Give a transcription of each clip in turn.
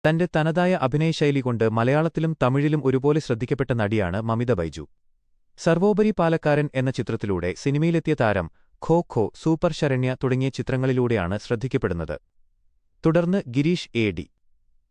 തന്റെ തനതായ അഭിനയശൈലി കൊണ്ട് മലയാളത്തിലും തമിഴിലും ഒരുപോലെ ശ്രദ്ധിക്കപ്പെട്ട നടിയാണ് മമിത ബൈജു. സർവോപരി പാലക്കാരൻ എന്ന ചിത്രത്തിലൂടെ സിനിമയിലെത്തിയ താരം ഖോ ഖോ, സൂപ്പർ ശരണ്യ തുടങ്ങിയ ചിത്രങ്ങളിലൂടെയാണ് ശ്രദ്ധിക്കപ്പെടുന്നത്. തുടർന്ന് ഗിരീഷ് എ.ഡി.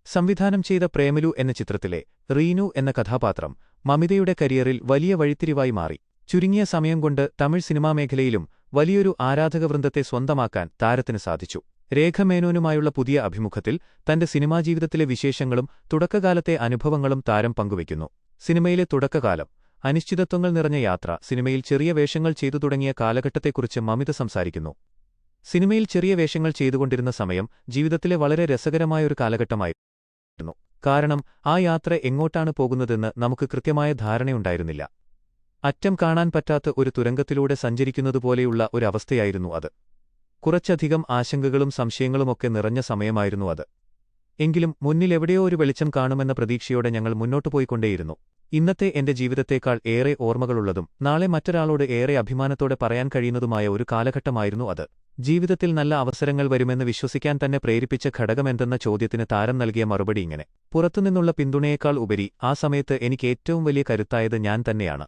സംവിധാനം ചെയ്ത പ്രേമലു എന്ന ചിത്രത്തിലെ റീനു എന്ന കഥാപാത്രം മമിതയുടെ കരിയറിൽ വലിയ വഴിത്തിരിവായി മാറി. ചുരുങ്ങിയ സമയം കൊണ്ട് തമിഴ് സിനിമാമേഖലയിലും വലിയൊരു ആരാധകവൃന്ദത്തെ സ്വന്തമാക്കാൻ താരത്തിന് സാധിച്ചു. രേഖ മേനോനുമായുള്ള പുതിയ അഭിമുഖത്തിൽ തന്റെ സിനിമാജീവിതത്തിലെ വിശേഷങ്ങളും തുടക്കകാലത്തെ അനുഭവങ്ങളും താരം പങ്കുവയ്ക്കുന്നു. സിനിമയിലെ തുടക്കകാലം, അനിശ്ചിതത്വങ്ങൾ നിറഞ്ഞ യാത്ര, സിനിമയിൽ ചെറിയ വേഷങ്ങൾ ചെയ്തു തുടങ്ങിയ കാലഘട്ടത്തെക്കുറിച്ച് മമിത സംസാരിക്കുന്നു. സിനിമയിൽ ചെറിയ വേഷങ്ങൾ ചെയ്തുകൊണ്ടിരുന്ന സമയം ജീവിതത്തിലെ വളരെ രസകരമായൊരു കാലഘട്ടമായിരുന്നു. കാരണം ആ യാത്ര എങ്ങോട്ടാണ് പോകുന്നതെന്ന് നമുക്ക് കൃത്യമായ ധാരണയുണ്ടായിരുന്നില്ല. അറ്റം കാണാൻ പറ്റാത്ത ഒരു തുരങ്കത്തിലൂടെ സഞ്ചരിക്കുന്നതുപോലെയുള്ള ഒരവസ്ഥയായിരുന്നു അത്. കുറച്ചധികം ആശങ്കകളും സംശയങ്ങളുമൊക്കെ നിറഞ്ഞ സമയമായിരുന്നു അത്. എങ്കിലും മുന്നിലെവിടെയോ ഒരു വെളിച്ചം കാണുമെന്ന പ്രതീക്ഷയോടെ ഞങ്ങൾ മുന്നോട്ടുപോയിക്കൊണ്ടേയിരുന്നു. ഇന്നത്തെ എന്റെ ജീവിതത്തേക്കാൾ ഏറെ ഓർമ്മകളുള്ളതും നാളെ മറ്റൊരാളോട് ഏറെ അഭിമാനത്തോടെ പറയാൻ കഴിയുന്നതുമായ ഒരു കാലഘട്ടമായിരുന്നു അത്. ജീവിതത്തിൽ നല്ല അവസരങ്ങൾ വരുമെന്ന് വിശ്വസിക്കാൻ തന്നെ പ്രേരിപ്പിച്ച ഘടകമെന്തെന്ന ചോദ്യത്തിന് താരം നൽകിയ മറുപടി ഇങ്ങനെ: പുറത്തുനിന്നുള്ള പിന്തുണയേക്കാൾ ഉപരി ആ സമയത്ത് എനിക്ക് ഏറ്റവും വലിയ കരുത്തായത് ഞാൻ തന്നെയാണ്.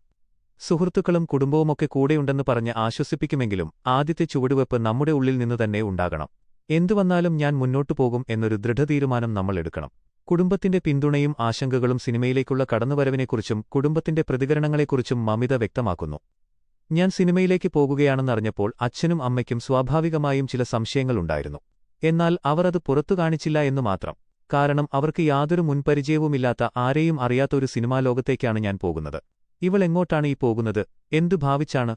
സുഹൃത്തുക്കളും കുടുംബവുമൊക്കെ കൂടെയുണ്ടെന്ന് പറഞ്ഞ് ആശ്വസിപ്പിക്കുമെങ്കിലും ആദ്യത്തെ ചുവടുവെപ്പ് നമ്മുടെ ഉള്ളിൽ നിന്ന് തന്നെ ഉണ്ടാകണം. എന്തുവന്നാലും ഞാൻ മുന്നോട്ടു പോകും എന്നൊരു ദൃഢതീരുമാനം നമ്മൾ എടുക്കണം. കുടുംബത്തിന്റെ പിന്തുണയും ആശങ്കകളും സിനിമയിലേക്കുള്ള കടന്നുവരവിനെക്കുറിച്ചും കുടുംബത്തിന്റെ പ്രതികരണങ്ങളെക്കുറിച്ചും മമിത വ്യക്തമാക്കുന്നു. ഞാൻ സിനിമയിലേക്ക് പോകുകയാണെന്നറിഞ്ഞപ്പോൾ അച്ഛനും അമ്മയ്ക്കും സ്വാഭാവികമായും ചില സംശയങ്ങളുണ്ടായിരുന്നു. എന്നാൽ അവർ അത് പുറത്തു കാണിച്ചില്ല എന്നു മാത്രം. കാരണം അവർക്ക് യാതൊരു മുൻപരിചയവുമില്ലാത്ത, ആരെയും അറിയാത്ത ഒരു സിനിമാ ലോകത്തേക്കാണ് ഞാൻ പോകുന്നത്. ഇവൾ എങ്ങോട്ടാണ് ഈ പോകുന്നത്, എന്തു ഭാവിച്ചാണ്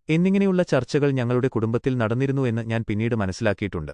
എന്നിങ്ങനെയുള്ള ചർച്ചകൾ ഞങ്ങളുടെ കുടുംബത്തിൽ നടന്നിരുന്നു എന്ന് ഞാൻ പിന്നീട് മനസ്സിലാക്കിയിട്ടുണ്ട്.